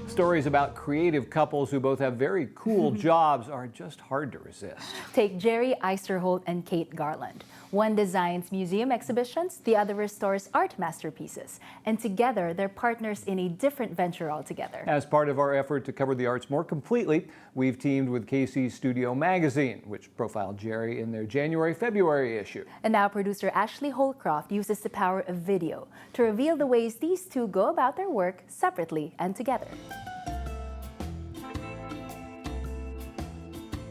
Stories about creative couples who both have very cool jobs are just hard to resist. Take Jerry Eisterholt and Kate Garland. One designs museum exhibitions, the other restores art masterpieces. And together, they're partners in a different venture altogether. As part of our effort to cover the arts more completely, we've teamed with KC Studio Magazine, which profiled Jerry in their January-February issue. And now producer Ashley Holcroft uses the power of video to reveal the ways these two go about their work separately and together.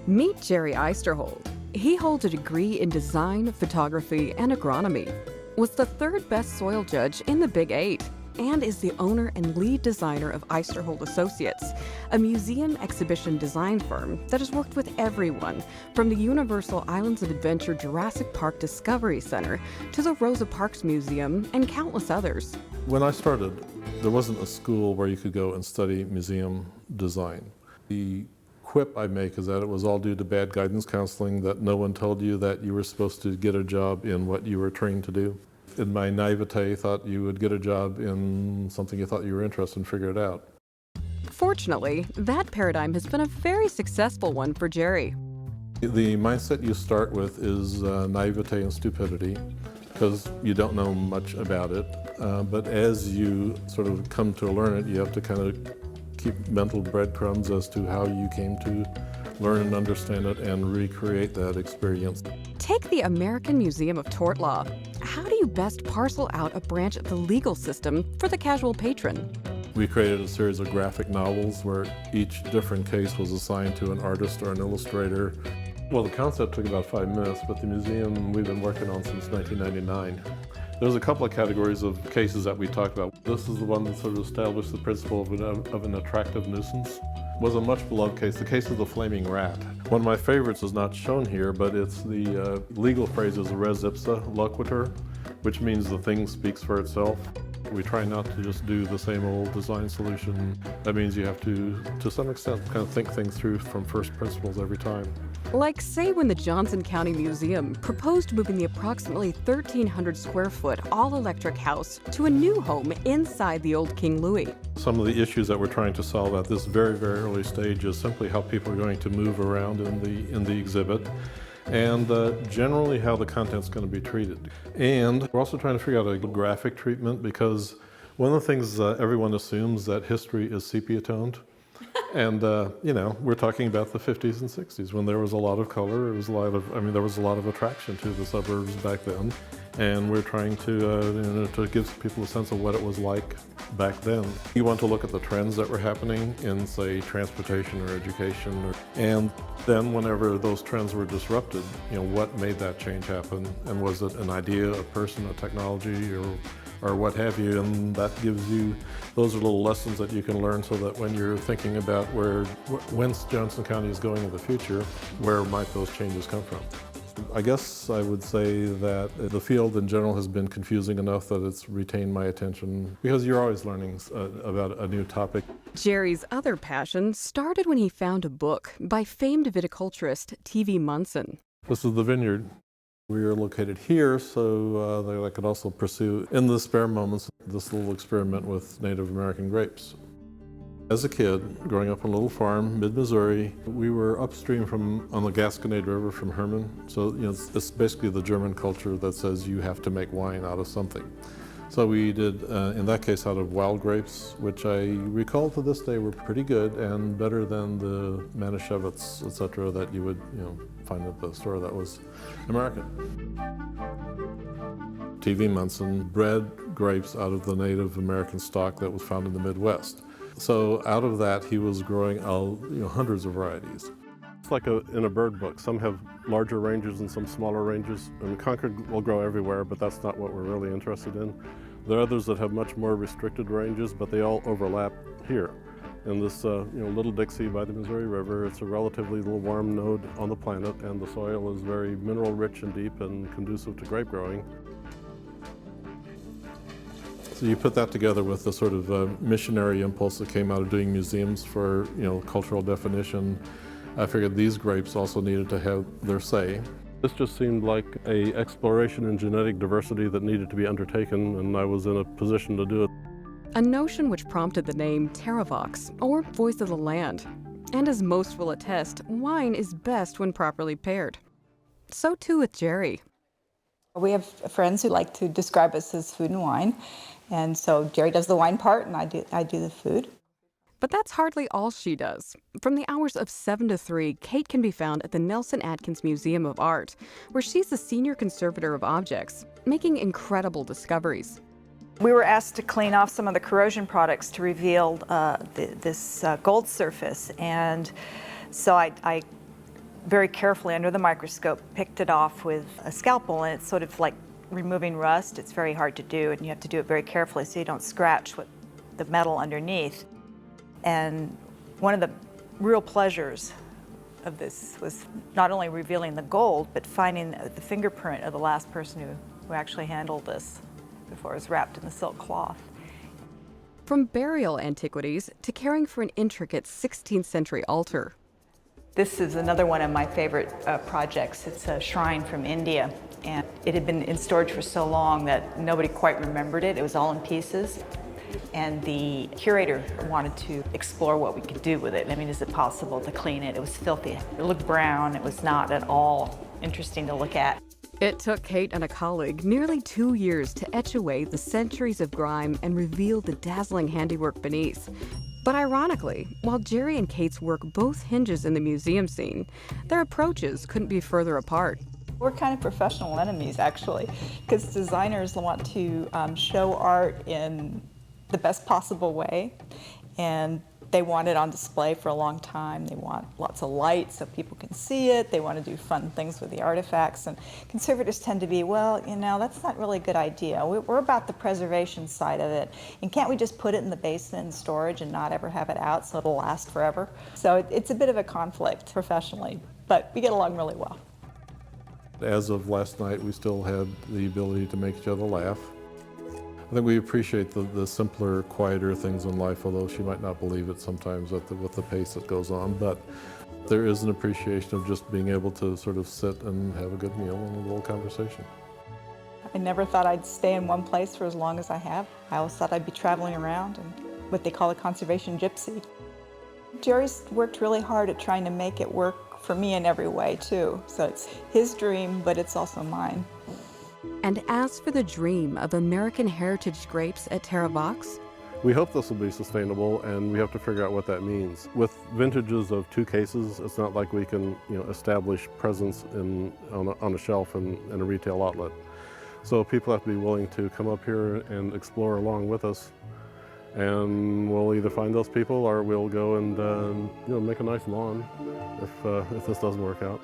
Meet Jerry Eisterholt. He holds a degree in design, photography, and agronomy, was the third best soil judge in the Big Eight, and is the owner and lead designer of Eisterholt Associates, a museum exhibition design firm that has worked with everyone from the Universal Islands of Adventure Jurassic Park Discovery Center to the Rosa Parks Museum and countless others. When I started, there wasn't a school where you could go and study museum design. The quip I make is that it was all due to bad guidance counseling, that no one told you that you were supposed to get a job in what you were trained to do. In my naivete, thought you would get a job in something you thought you were interested in, figure it out. Fortunately, that paradigm has been a very successful one for Jerry. The mindset you start with is naivete and stupidity, because you don't know much about it. But as you sort of come to learn it, you have to kind of keep mental breadcrumbs as to how you came to learn and understand it and recreate that experience. Take the American Museum of Tort Law. How do you best parcel out a branch of the legal system for the casual patron? We created a series of graphic novels where each different case was assigned to an artist or an illustrator. Well, the concept took about 5 minutes, but the museum we've been working on since 1999. There's a couple of categories of cases that we talked about. This is the one that sort of established the principle of an attractive nuisance. It was a much beloved case, the case of the flaming rat. One of my favorites is not shown here, but it's the legal phrase is res ipsa loquitur, which means the thing speaks for itself. We try not to just do the same old design solution. That means you have to some extent, kind of think things through from first principles every time. Like, say, when the Johnson County Museum proposed moving the approximately 1,300 square foot all-electric house to a new home inside the old King Louis. Some of the issues that we're trying to solve at this very, very early stage is simply how people are going to move around in the exhibit, and generally how the content's going to be treated. And we're also trying to figure out a graphic treatment, because one of the things everyone assumes that history is sepia-toned. And, you know, we're talking about the 50s and 60s when there was a lot of color, there was a lot of attraction to the suburbs back then. And we're trying to give people a sense of what it was like back then. You want to look at the trends that were happening in, say, transportation or education, and then whenever those trends were disrupted, you know, what made that change happen? And was it an idea, a person, a technology, or what have you? And that gives you, those are little lessons that you can learn so that when you're thinking about whence Johnson County is going in the future, where might those changes come from? I guess I would say that the field in general has been confusing enough that it's retained my attention, because you're always learning about a new topic. Jerry's other passion started when he found a book by famed viticulturist T.V. Munson. This is the vineyard. We are located here, so that I could also pursue, in the spare moments, this little experiment with Native American grapes. As a kid, growing up on a little farm, mid-Missouri, we were upstream on the Gasconade River from Hermann. So, you know, it's basically the German culture that says you have to make wine out of something. So we did, in that case, out of wild grapes, which I recall to this day were pretty good and better than the Manischewitz, etc., that you would, you know, find at the store that was American. T.V. Munson bred grapes out of the Native American stock that was found in the Midwest. So out of that, he was growing hundreds of varieties. It's like in a bird book. Some have larger ranges and some smaller ranges. And Concord will grow everywhere, but that's not what we're really interested in. There are others that have much more restricted ranges, but they all overlap here. In this Little Dixie by the Missouri River, it's a relatively little warm node on the planet, and the soil is very mineral rich and deep and conducive to grape growing. So you put that together with the sort of missionary impulse that came out of doing museums for, you know, cultural definition. I figured these grapes also needed to have their say. This just seemed like an exploration in genetic diversity that needed to be undertaken, and I was in a position to do it. a notion which prompted the name Terravox, or Voice of the Land. And as most will attest, wine is best when properly paired. So too with Jerry. We have friends who like to describe us as food and wine, and so Jerry does the wine part and I do the food. But that's hardly all she does. From the hours of 7 to 3, Kate can be found at the Nelson Atkins Museum of Art, where she's the senior conservator of objects, making incredible discoveries. We were asked to clean off some of the corrosion products to reveal this gold surface, and so I very carefully under the microscope picked it off with a scalpel, and it's sort of like removing rust. It's very hard to do, and you have to do it very carefully so you don't scratch the metal underneath. And one of the real pleasures of this was not only revealing the gold, but finding the fingerprint of the last person who actually handled this before it was wrapped in the silk cloth. From burial antiquities to caring for an intricate 16th century altar. This is another one of my favorite projects. It's a shrine from India, and it had been in storage for so long that nobody quite remembered it. It was all in pieces. And the curator wanted to explore what we could do with it. I mean, is it possible to clean it? It was filthy. It looked brown. It was not at all interesting to look at. It took Kate and a colleague nearly 2 years to etch away the centuries of grime and reveal the dazzling handiwork beneath. But ironically, while Jerry and Kate's work both hinges in the museum scene, their approaches couldn't be further apart. We're kind of professional enemies, actually, because designers want to show art in the best possible way, and they want it on display for a long time. They want lots of light so people can see it. They want to do fun things with the artifacts, and conservators tend to be, well, you know, that's not really a good idea. We're about the preservation side of it, and can't we just put it in the basement in storage and not ever have it out so it'll last forever? So it's a bit of a conflict professionally, but we get along really well. As of last night, we still had the ability to make each other laugh. I think we appreciate the simpler, quieter things in life, although she might not believe it sometimes with the pace that goes on. But there is an appreciation of just being able to sort of sit and have a good meal and a little conversation. I never thought I'd stay in one place for as long as I have. I always thought I'd be traveling around and what they call a conservation gypsy. Jerry's worked really hard at trying to make it work for me in every way, too. So it's his dream, but it's also mine. And as for the dream of American heritage grapes at Terravox, We hope this will be sustainable, and we have to figure out what that means. With vintages of 2 cases, it's not like we can establish presence on a shelf in a retail outlet. So people have to be willing to come up here and explore along with us. And we'll either find those people or we'll go and make a nice lawn if this doesn't work out.